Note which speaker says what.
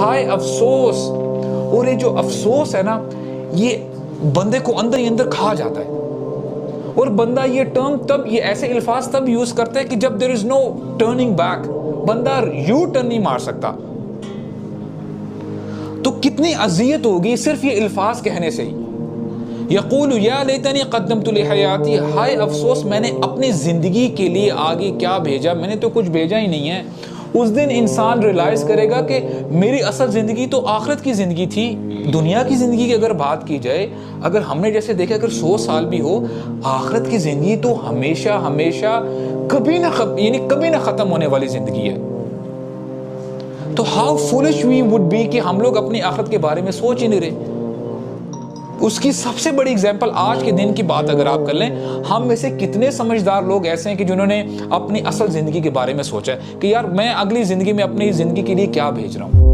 Speaker 1: ہائے افسوس. اور یہ جو افسوس ہے نا یہ بندے کو اندر ہی اندر کھا جاتا ہے. اور بندہ یہ ٹرم تب، یہ ایسے الفاظ تب یوز کرتا ہے کہ جب there is no turning back، بندہ یو ٹرن نہیں مار سکتا. تو کتنی اذیت ہوگی صرف یہ الفاظ کہنے سے ہی. یقول یا لیتنی قدمت لحیاتی، ہائے افسوس میں نے اپنی زندگی کے لیے آگے کیا بھیجا، میں نے تو کچھ بھیجا ہی نہیں ہے. اس دن انسان ریلائز کرے گا کہ میری اصل زندگی تو آخرت کی زندگی تھی. دنیا کی زندگی کی اگر بات کی جائے، اگر ہم نے جیسے دیکھا اگر 100 سال بھی ہو، آخرت کی زندگی تو ہمیشہ ہمیشہ کبھی نہ ختم ہونے والی زندگی ہے. تو how foolish we would be کہ ہم لوگ اپنی آخرت کے بارے میں سوچ ہی نہیں رہے. اس کی سب سے بڑی اگزامپل آج کے دن کی بات اگر آپ کر لیں، ہم میں سے کتنے سمجھدار لوگ ایسے ہیں کہ جنہوں نے اپنی اصل زندگی کے بارے میں سوچا ہے کہ یار میں اگلی زندگی میں اپنی زندگی کے لیے کیا بھیج رہا ہوں.